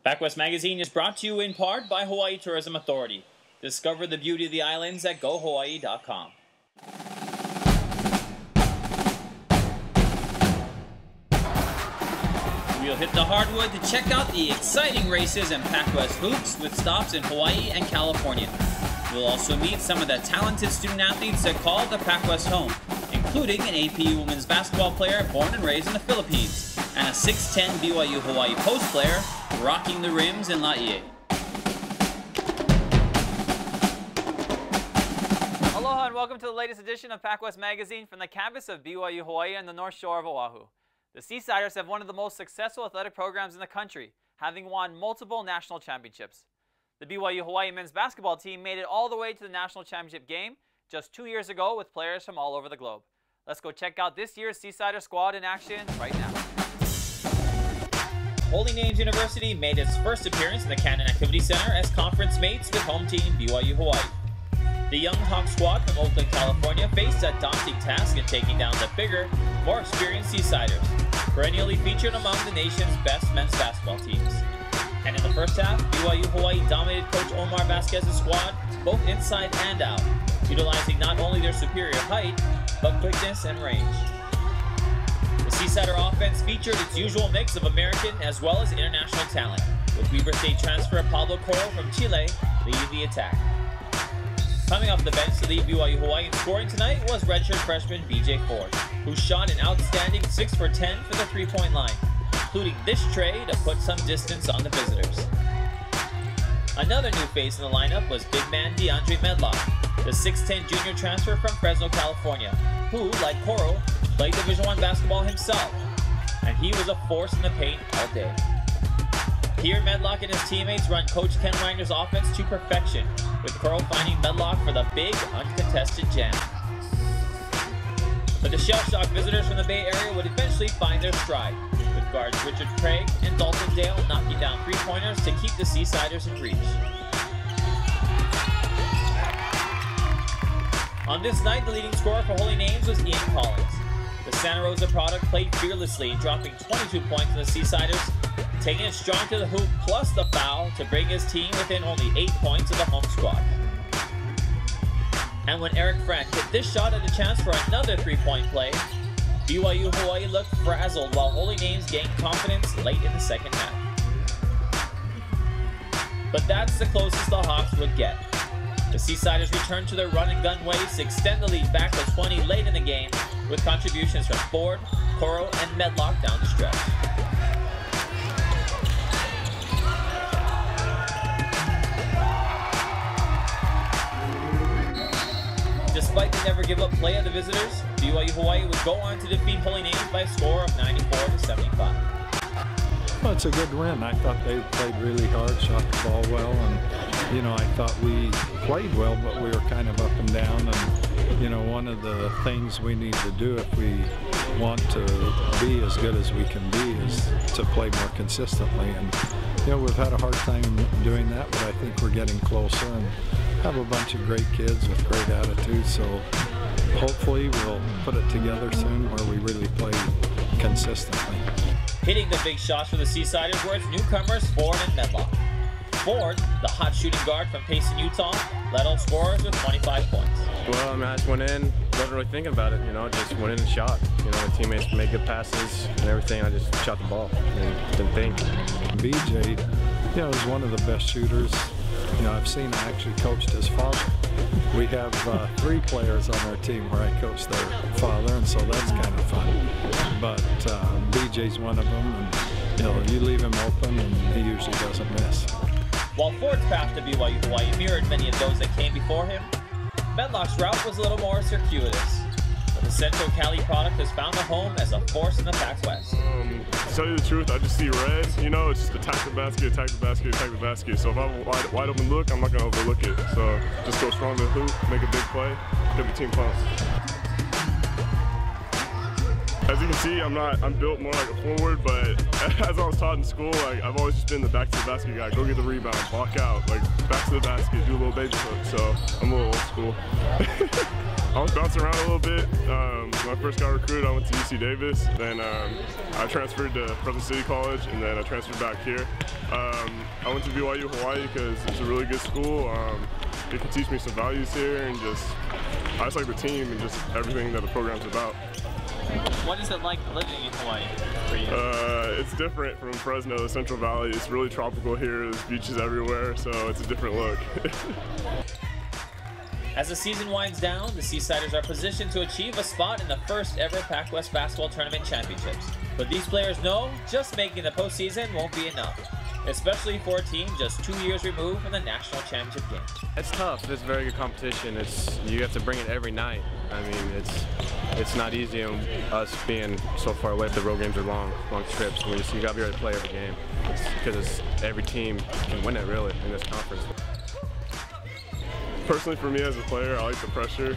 PacWest Magazine is brought to you in part by Hawaii Tourism Authority. Discover the beauty of the islands at GoHawaii.com. We'll hit the hardwood to check out the exciting races and PacWest hoops with stops in Hawaii and California. We'll also meet some of the talented student athletes that call the PacWest home, including an AP women's basketball player born and raised in the Philippines, and a 6'10" BYU-Hawaii post player rocking the rims in Laie. Aloha and welcome to the latest edition of PacWest Magazine from the campus of BYU-Hawaii on the North Shore of Oahu. The Seasiders have one of the most successful athletic programs in the country, having won multiple national championships. The BYU-Hawaii men's basketball team made it all the way to the national championship game just 2 years ago with players from all over the globe. Let's go check out this year's Seasider squad in action right now. Holy Names University made its first appearance in the Cannon Activity Center as conference mates with home team BYU-Hawaii. The Young Hawk squad from Oakland, California faced a daunting task in taking down the bigger, more experienced Seasiders, perennially featured among the nation's best men's basketball teams. And in the first half, BYU-Hawaii dominated Coach Omar Vasquez's squad both inside and out, utilizing not only their superior height, but quickness and range. The Seasider offense featured its usual mix of American as well as international talent, with Weber State transfer Pablo Coro from Chile leading the attack. Coming off the bench to lead BYU-Hawaii in scoring tonight was redshirt freshman BJ Ford, who shot an outstanding 6 for 10 for the three-point line, including this tray to put some distance on the visitors. Another new face in the lineup was big man DeAndre Medlock, the 6'10" junior transfer from Fresno, California, who, like Coro, played Division I basketball himself, and he was a force in the paint all day. Here, Medlock and his teammates run Coach Ken Wagner's offense to perfection, with Coro finding Medlock for the big, uncontested jam. But the shell-shocked visitors from the Bay Area would eventually find their stride, with guards Richard Craig and Dalton Dale knocking down three-pointers to keep the Seasiders in reach. On this night, the leading scorer for Holy Names was Ian Collins. The Santa Rosa product played fearlessly, dropping 22 points for the Seasiders, taking it strong to the hoop plus the foul to bring his team within only 8 points of the home squad. And when Eric Frank hit this shot at a chance for another three-point play, BYU-Hawaii looked frazzled while Holy Names gained confidence late in the second half. But that's the closest the Hawks would get. The Seasiders returned to their run-and-gun ways to extend the lead back to 20 late in the game, with contributions from Ford, Coro, and Medlock down the stretch. Despite the never-give-up play of the visitors, BYU-Hawaii would go on to defeat Holy Names by a score of 94-75. Well, it's a good win. I thought they played really hard, shot the ball well, and, I thought we played well, but we were kind of up and down. And, one of the things we need to do if we want to be as good as we can be is to play more consistently. And, we've had a hard time doing that, but I think we're getting closer and have a bunch of great kids with great attitudes. So hopefully we'll put it together soon where we really play consistently. Hitting the big shots for the Seasiders were its newcomers Ford and Medlock. Ford, the hot shooting guard from Payson, Utah, led all scorers with 25 points. Well, I just went in, wasn't really thinking about it, just went in and shot. The teammates made good passes and everything. I just shot the ball and didn't think. BJ, is one of the best shooters. I've seen, I actually coached his father. We have 3 players on our team where I coached their father, and so that's kind of fun. But BJ's one of them, and you leave him open, and he usually doesn't miss. While Ford's path to BYU-Hawaii mirrored many of those that came before him, Medlock's route was a little more circuitous. But the Central Cali product has found a home as a force in the PacWest. To tell you the truth, I just see red. It's just attack the basket, attack the basket, attack the basket. So if I have a wide open look, I'm not going to overlook it. So just go strong to the hoop, make a big play, give the team points. As you can see, I'm built more like a forward, but as I was taught in school, like I've always just been the back to the basket guy. Go get the rebound, block out, like back to the basket, do a little baby hook. So I'm a little old school. I was bouncing around a little bit. When I first got recruited, I went to UC Davis. Then I transferred to Fresno City College, and then I transferred back here. I went to BYU-Hawaii because it's a really good school. It can teach me some values here, and I just like the team and just everything that the program's about. What is it like living in Hawaii for you? It's different from Fresno, the Central Valley. It's really tropical here. There's beaches everywhere, so it's a different look. As the season winds down, the Seasiders are positioned to achieve a spot in the first ever PacWest Basketball Tournament Championships. But these players know just making the postseason won't be enough, especially for a team just 2 years removed from the national championship game. It's tough. It's very good competition. You have to bring it every night. I mean, it's not easy, and us being so far away. The road games are long trips. You got to be ready to play every game because every team can win it really in this conference. Personally, for me as a player, I like the pressure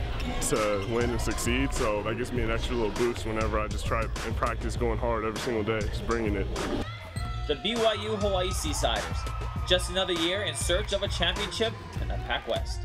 to win and succeed, so that gives me an extra little boost whenever I just try and practice going hard every single day, just bringing it. The BYU-Hawaii Seasiders, just another year in search of a championship in the PacWest.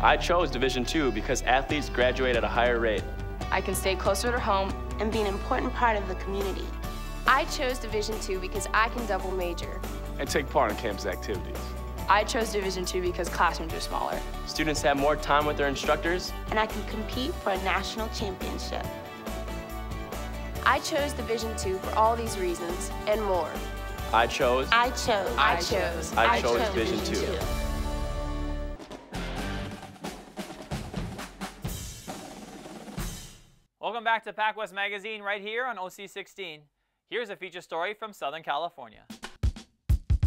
I chose Division II because athletes graduate at a higher rate. I can stay closer to home and be an important part of the community. I chose Division II because I can double major And take part in campus activities. I chose Division II because classrooms are smaller. Students have more time with their instructors. And I can compete for a national championship. I chose Division II for all these reasons and more. I chose Division II. Welcome back to PacWest Magazine right here on OC16. Here's a feature story from Southern California.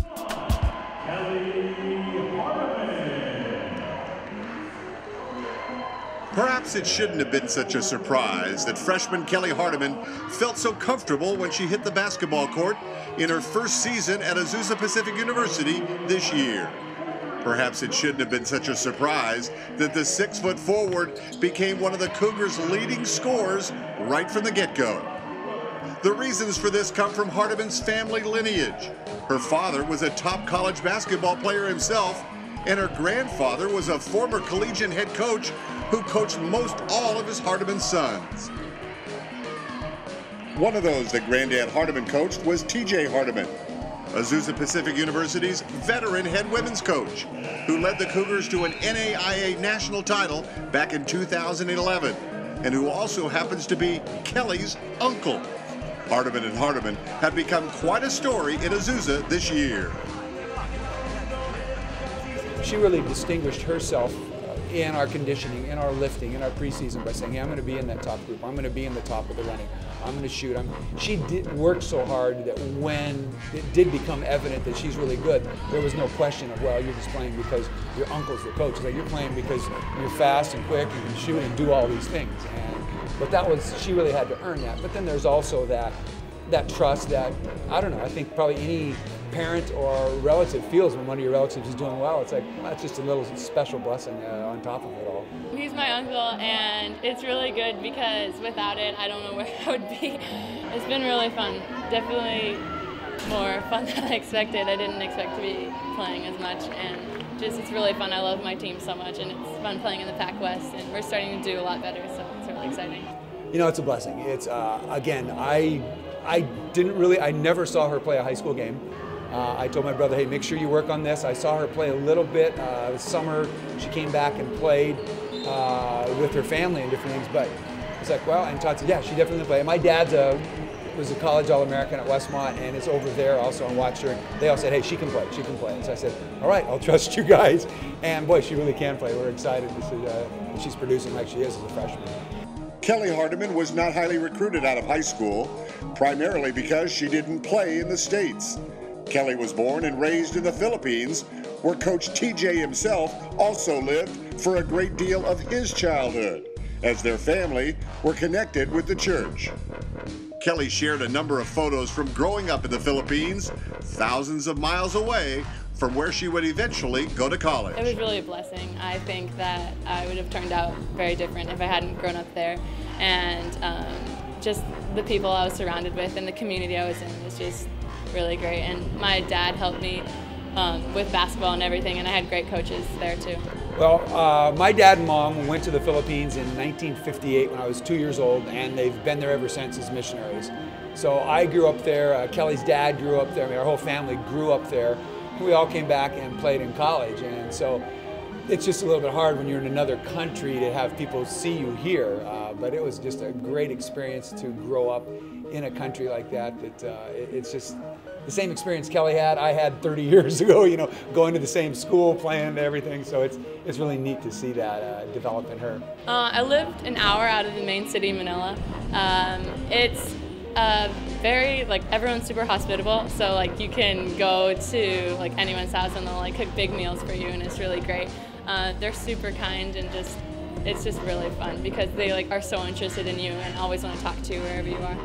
Kelly Hardeman. Perhaps it shouldn't have been such a surprise that freshman Kelly Hardeman felt so comfortable when she hit the basketball court in her first season at Azusa Pacific University this year. Perhaps it shouldn't have been such a surprise that the 6-foot forward became one of the Cougars' leading scorers right from the get-go. The reasons for this come from Hardeman's family lineage. Her father was a top college basketball player himself, and her grandfather was a former collegiate head coach who coached most all of his Hardeman sons. One of those that Granddad Hardeman coached was TJ Hardeman, Azusa Pacific University's veteran head women's coach, who led the Cougars to an NAIA national title back in 2011, and who also happens to be Kelly's uncle. Hardeman and Hardeman have become quite a story in Azusa this year. She really distinguished herself in our conditioning, in our lifting, in our preseason by saying, yeah, I'm going to be in that top group. I'm going to be in the top of the running. I'm going to shoot. She did work so hard that when it did become evident that she's really good, there was no question of, well, you're just playing because your uncle's the coach. Like, you're playing because you're fast and quick, you can shoot and do all these things. But that was, she really had to earn that. But then there's also that trust that, I don't know, I think probably any parent or relative feels when one of your relatives is doing well. It's like, well, that's just a little special blessing on top of it all. He's my uncle, and it's really good because without it, I don't know where I would be. It's been really fun. Definitely more fun than I expected. I didn't expect to be playing as much, and just it's really fun. I love my team so much, and it's fun playing in the PacWest, and we're starting to do a lot better, so it's really exciting. You know, it's a blessing. It's, again, I never saw her play a high school game. I told my brother, hey, make sure you work on this. I saw her play a little bit this summer. She came back and played with her family and different things, but it's like, well, and Todd said, yeah, she definitely played. My dad's was a college All-American at Westmont and is over there also and watched her. They all said, hey, she can play, she can play. And so I said, all right, I'll trust you guys. And boy, she really can play. We're excited to see that she's producing like she is as a freshman. Kelly Hardeman was not highly recruited out of high school, primarily because she didn't play in the States. Kelly was born and raised in the Philippines, where Coach TJ himself also lived for a great deal of his childhood, as their family were connected with the church. Kelly shared a number of photos from growing up in the Philippines, thousands of miles away from where she would eventually go to college. It was really a blessing. I think that I would have turned out very different if I hadn't grown up there. And just the people I was surrounded with and the community I was in was just really great. And my dad helped me with basketball and everything, and I had great coaches there too. Well, my dad and mom went to the Philippines in 1958 when I was 2 years old, and they've been there ever since as missionaries. So I grew up there. Kelly's dad grew up there. I mean, our whole family grew up there. We all came back and played in college, and so it's just a little bit hard when you're in another country to have people see you here. But it was just a great experience to grow up in a country like that. It's just the same experience Kelly had, I had 30 years ago, you know, going to the same school, playing and everything. So it's really neat to see that develop in her. I lived an hour out of the main city, Manila. It's very, like, everyone's super hospitable. So, like, you can go to, like, anyone's house and they'll, like, cook big meals for you, and it's really great. They're super kind, and it's just really fun because they, like, are so interested in you and always want to talk to you wherever you are.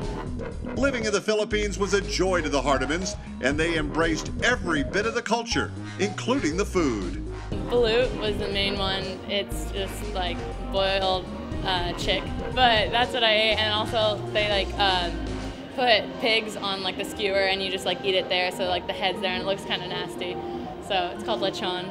Living in the Philippines was a joy to the Hardemans, and they embraced every bit of the culture, including the food. Balut was the main one. It's just like boiled chick, but that's what I ate. And also they like put pigs on like the skewer, and you just like eat it there, so like the head's there, and it looks kind of nasty. So it's called lechon.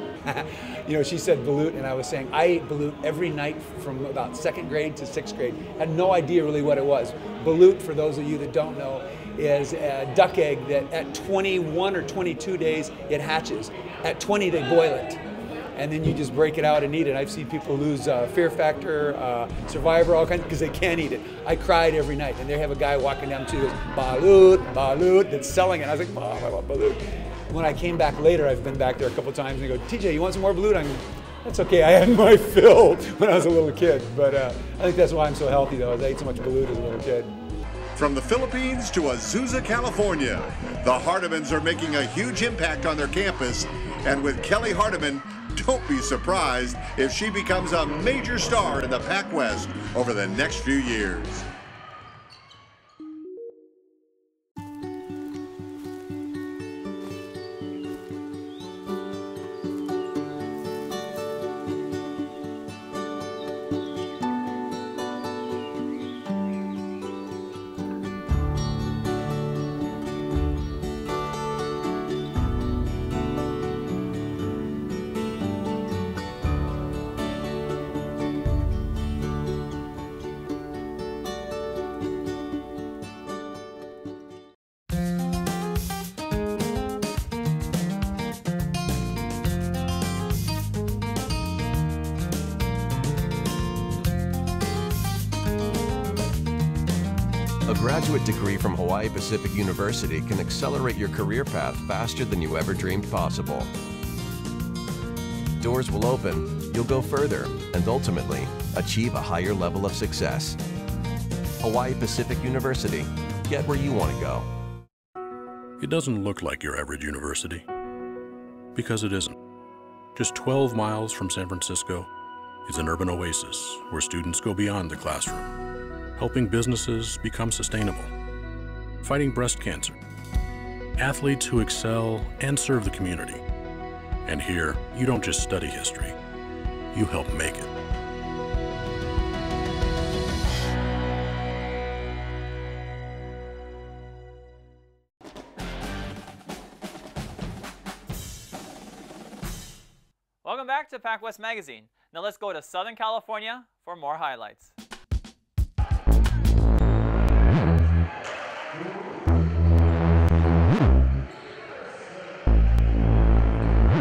You know, she said balut, and I was saying I ate balut every night from about 2nd grade to 6th grade. Had no idea really what it was. Balut, for those of you that don't know, is a duck egg that at 21 or 22 days it hatches. At 20 they boil it, and then you just break it out and eat it. I've seen people lose Fear Factor, Survivor, all kinds, because they can't eat it. I cried every night, and they have a guy walking down the street who goes, balut, balut, that's selling it. I was like, Mom, I want balut. When I came back later, I've been back there a couple times, and they go, TJ, you want some more balut? I'm, that's okay, I had my fill when I was a little kid. But I think that's why I'm so healthy, though, is I ate so much balut as a little kid. From the Philippines to Azusa, California, the Hardemans are making a huge impact on their campus. And with Kelly Hardeman, don't be surprised if she becomes a major star in the PacWest over the next few years. A graduate degree from Hawaii Pacific University can accelerate your career path faster than you ever dreamed possible. Doors will open, you'll go further, and ultimately, achieve a higher level of success. Hawaii Pacific University. Get where you want to go. It doesn't look like your average university, because it isn't. Just 12 miles from San Francisco is an urban oasis where students go beyond the classroom, helping businesses become sustainable, fighting breast cancer, athletes who excel and serve the community. And here, you don't just study history, you help make it. Welcome back to PacWest Magazine. Now let's go to Southern California for more highlights.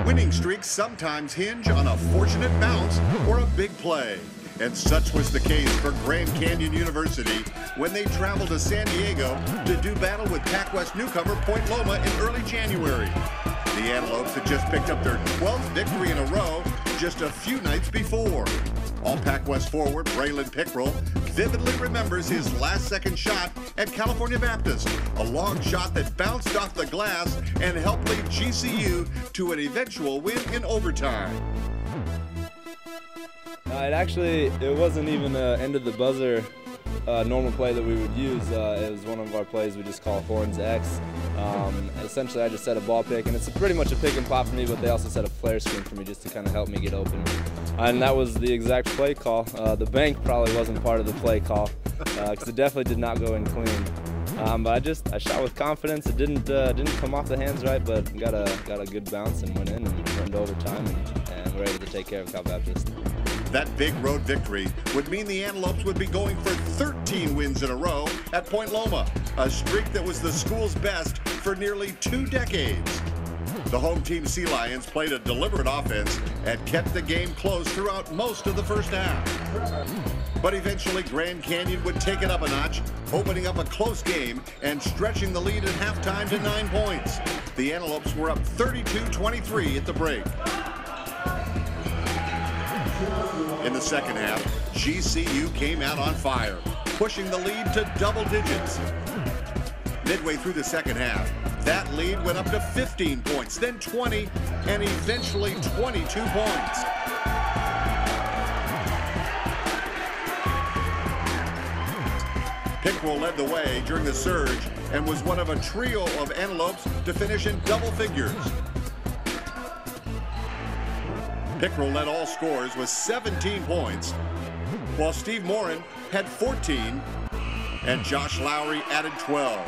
Winning streaks sometimes hinge on a fortunate bounce or a big play. And such was the case for Grand Canyon University when they traveled to San Diego to do battle with PacWest newcomer Point Loma in early January. The Antelopes had just picked up their 12th victory in a row just a few nights before. All PacWest forward Braylon Pickrel vividly remembers his last-second shot at California Baptist, a long shot that bounced off the glass and helped lead GCU to an eventual win in overtime. It wasn't even an end of the buzzer normal play that we would use. It was one of our plays we just call Horns X. Essentially, I just set a ball pick, and it's pretty much a pick and pop for me, but they also set a flare screen for me just to kind of help me get open. And that was the exact play call. The bank probably wasn't part of the play call because it definitely did not go in clean. But I shot with confidence. It didn't come off the hands right, but got a good bounce and went in and went to overtime and were able to take care of Cal Baptist. That big road victory would mean the Antelopes would be going for 13 wins in a row at Point Loma, a streak that was the school's best for nearly 2 decades. The home team Sea Lions played a deliberate offense and kept the game close throughout most of the first half. But eventually Grand Canyon would take it up a notch, opening up a close game and stretching the lead at halftime to 9 points. The Antelopes were up 32-23 at the break. In the second half, GCU came out on fire, pushing the lead to double digits. Midway through the second half, that lead went up to 15 points, then 20, and eventually 22 points. Pickrel led the way during the surge and was one of a trio of Antelopes to finish in double figures. Pickrel led all scorers with 17 points, while Steve Morin had 14 and Josh Lowry added 12.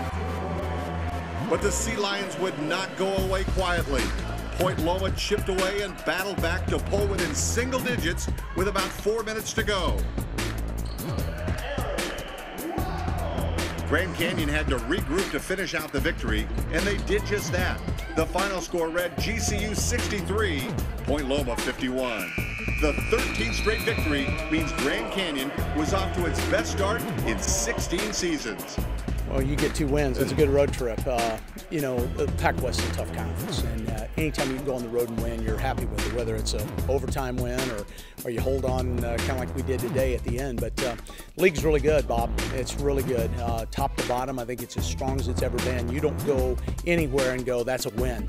But the Sea Lions would not go away quietly. Point Loma chipped away and battled back to pull within single digits with about 4 minutes to go. Grand Canyon had to regroup to finish out the victory, and they did just that. The final score read GCU 63, Point Loma 51. The 13th straight victory means Grand Canyon was off to its best start in 16 seasons. Well, you get 2 wins. It's a good road trip. You know, PacWest is a tough conference, and anytime you can go on the road and win, you're happy with it, whether it's an overtime win or you hold on kind of like we did today at the end. But league's really good, Bob. It's really good. Top to bottom, I think it's as strong as it's ever been. You don't go anywhere and go, that's a win.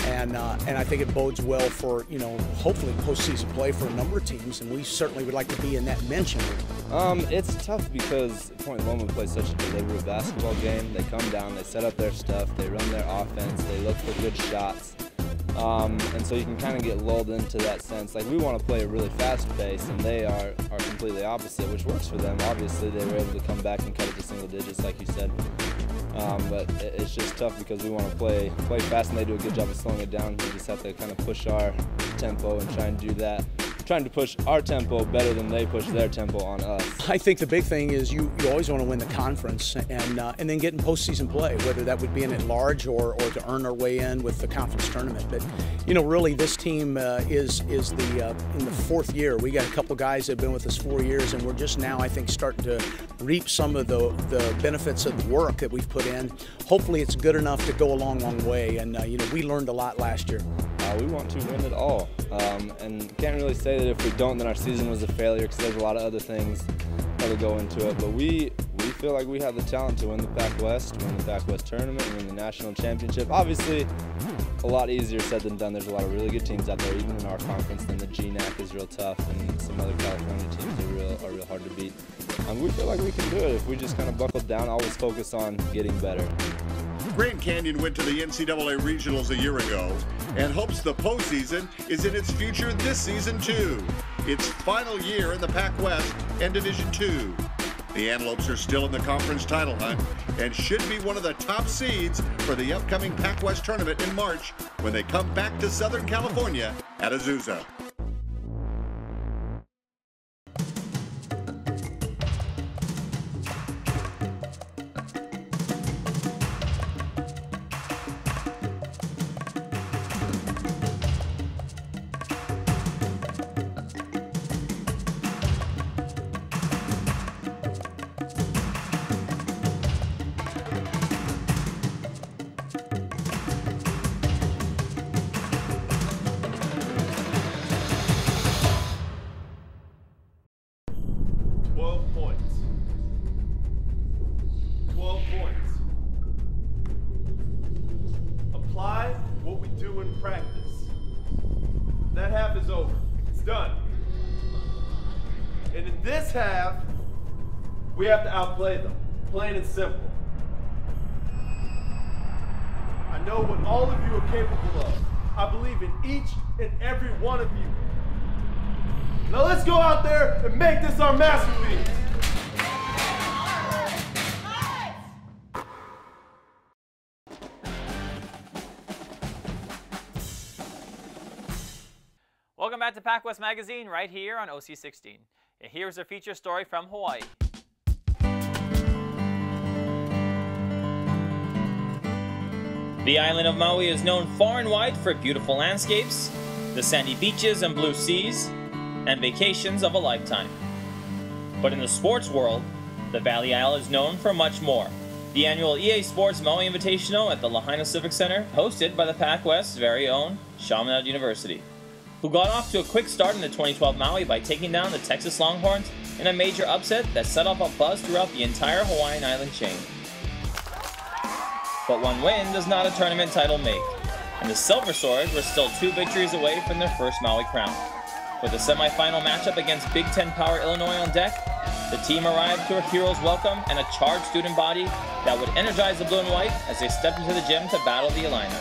And I think it bodes well for, you know, hopefully postseason play for a number of teams, and we certainly would like to be in that mention. It's tough because Point Loma plays such a deliberate basketball game. They come down, they set up their stuff, they run their offense, they look for good shots. And so you can kind of get lulled into that sense. Like, we want to play a really fast pace, and they are completely opposite, which works for them. Obviously, they were able to come back and cut it to single digits, like you said. But it's just tough because we want to play fast, and they do a good job of slowing it down. We just have to kind of push our tempo and try and do that. Trying to push our tempo better than they push their tempo on us. I think the big thing is you always want to win the conference and then get in postseason play, whether that would be in at large or to earn our way in with the conference tournament. But you know, really, this team is in the 4th year. We got a couple guys that have been with us 4 years, and we're just now, I think, starting to reap some of the benefits of the work that we've put in. Hopefully, it's good enough to go a long, long way. And you know, we learned a lot last year. We want to win it all, and can't really say that if we don't, then our season was a failure, because there's a lot of other things that will go into it. But we feel like we have the talent to win the PacWest, win the PacWest tournament, win the national championship. Obviously, a lot easier said than done. There's a lot of really good teams out there, even in our conference. Then the GNAC is real tough, and some other California teams are real hard to beat. We feel like we can do it if we just kind of buckle down, always focus on getting better. Grand Canyon went to the NCAA Regionals a year ago and hopes the postseason is in its future this season too. Its final year in the PacWest and Division II. The Antelopes are still in the conference title hunt and should be one of the top seeds for the upcoming PacWest tournament in March when they come back to Southern California at Azusa. practice. That half is over. It's done. And in this half, we have to outplay them, plain and simple. I know what all of you are capable of. I believe in each and every one of you. Now let's go out there and make this our masterpiece. Welcome back to PacWest Magazine right here on OC16. And here's a feature story from Hawaii. The island of Maui is known far and wide for beautiful landscapes, the sandy beaches and blue seas, and vacations of a lifetime. But in the sports world, the Valley Isle is known for much more. The annual EA Sports Maui Invitational at the Lahaina Civic Center, hosted by the PacWest's very own Chaminade University, who got off to a quick start in the 2012 Maui by taking down the Texas Longhorns in a major upset that set off a buzz throughout the entire Hawaiian Island chain. But one win does not a tournament title make, and the Silver Swords were still 2 victories away from their first Maui crown. With a semifinal matchup against Big Ten power Illinois on deck, the team arrived to a hero's welcome and a charged student body that would energize the blue and white as they stepped into the gym to battle the Illini.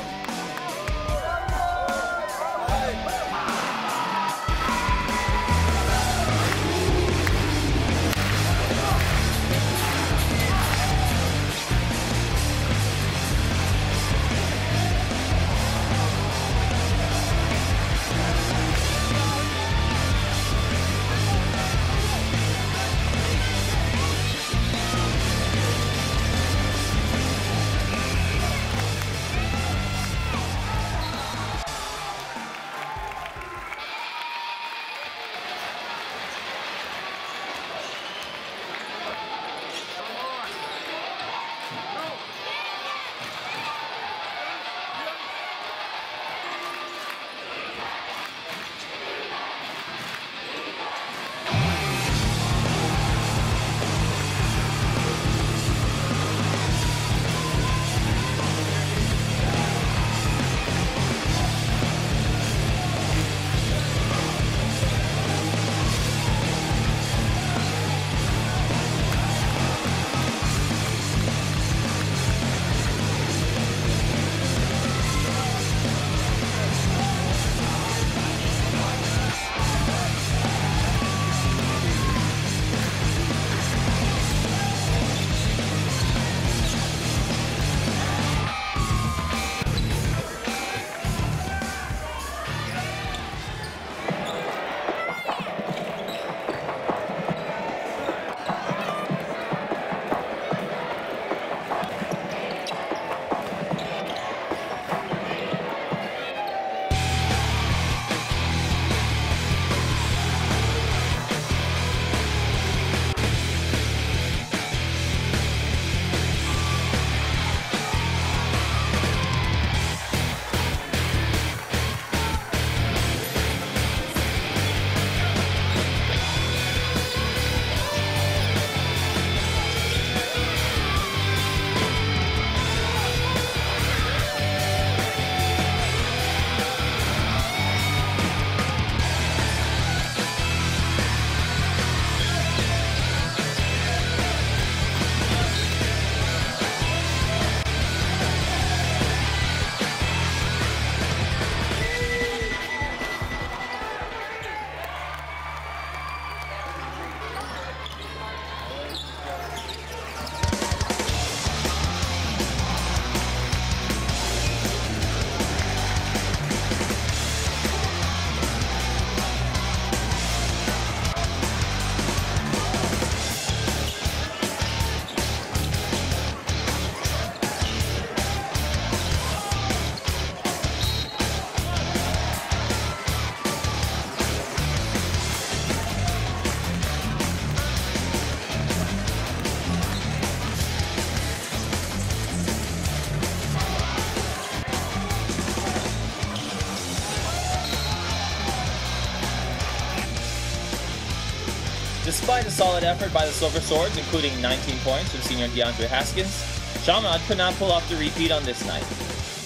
Despite a solid effort by the Silver Swords, including 19 points from senior DeAndre Haskins, Chaminade could not pull off the repeat on this night.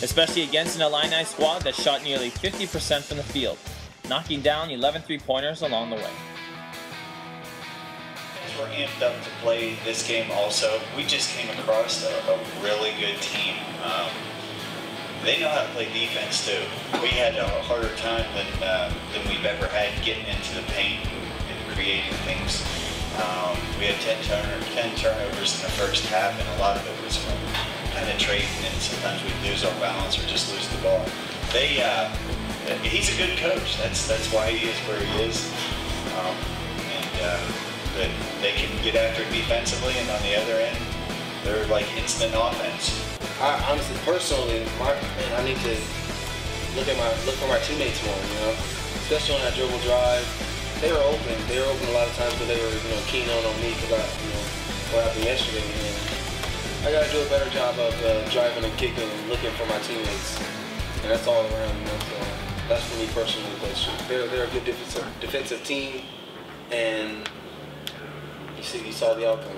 especially against an Illini squad that shot nearly 50% from the field, knocking down 11 three-pointers along the way. We're amped up to play this game also. We just came across a really good team. They know how to play defense too. We had a harder time than we've ever had getting into the paint and creating things. We had 10 turnovers in the first half, and a lot of it was from penetrating, and sometimes we lose our balance or just lose the ball. He's a good coach. That's why he is where he is. But they can get after it defensively, and on the other end, they're like instant offense. I honestly, personally, I need to look for my teammates more. You know, especially on that dribble drive. They were open. They were open a lot of times because they were, keen on me because what happened yesterday. And I got to do a better job of driving and kicking and looking for my teammates, and that's all around. So that's for me personally. But they're a good defensive team, and you saw the outcome.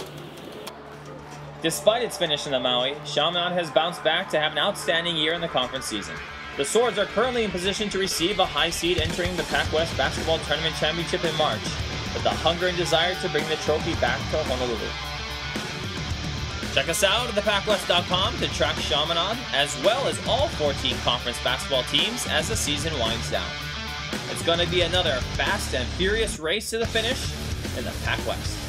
Despite its finish in the Maui, Chaminade has bounced back to have an outstanding year in the conference season. The Swords are currently in position to receive a high seed entering the PacWest Basketball Tournament Championship in March, with the hunger and desire to bring the trophy back to Honolulu. Check us out at thepacwest.com to track Chaminade, as well as all 14 conference basketball teams as the season winds down. It's going to be another fast and furious race to the finish in the PacWest.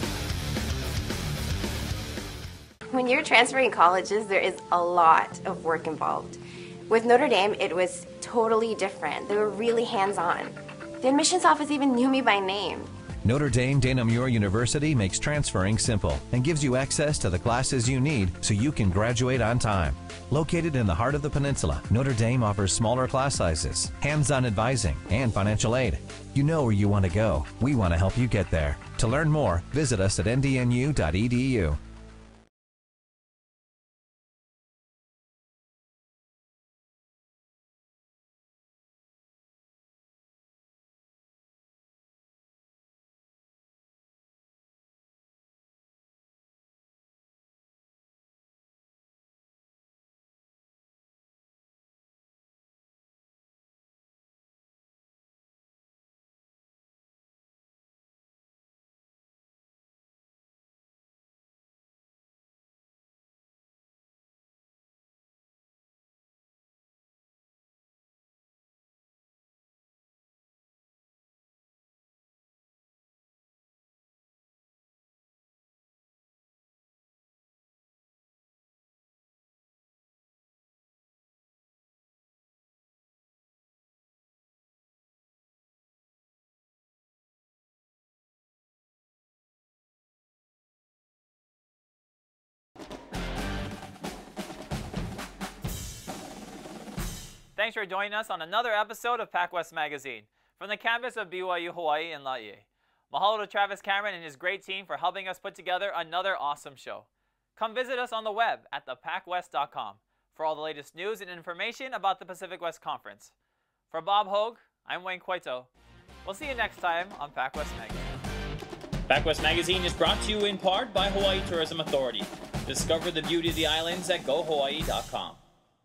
When you're transferring colleges, there is a lot of work involved. With Notre Dame, it was totally different. They were really hands-on. The admissions office even knew me by name. Notre Dame Dana Muir University makes transferring simple and gives you access to the classes you need so you can graduate on time. Located in the heart of the peninsula, Notre Dame offers smaller class sizes, hands-on advising, and financial aid. You know where you want to go. We want to help you get there. To learn more, visit us at ndnu.edu. Thanks for joining us on another episode of PacWest Magazine from the campus of BYU-Hawaii in Laie. Mahalo to Travis Cameron and his great team for helping us put together another awesome show. Come visit us on the web at thepacwest.com for all the latest news and information about the Pacific West Conference. For Bob Hogue, I'm Wayne Cueto. We'll see you next time on PacWest Magazine. PacWest Magazine is brought to you in part by Hawaii Tourism Authority. Discover the beauty of the islands at GoHawaii.com.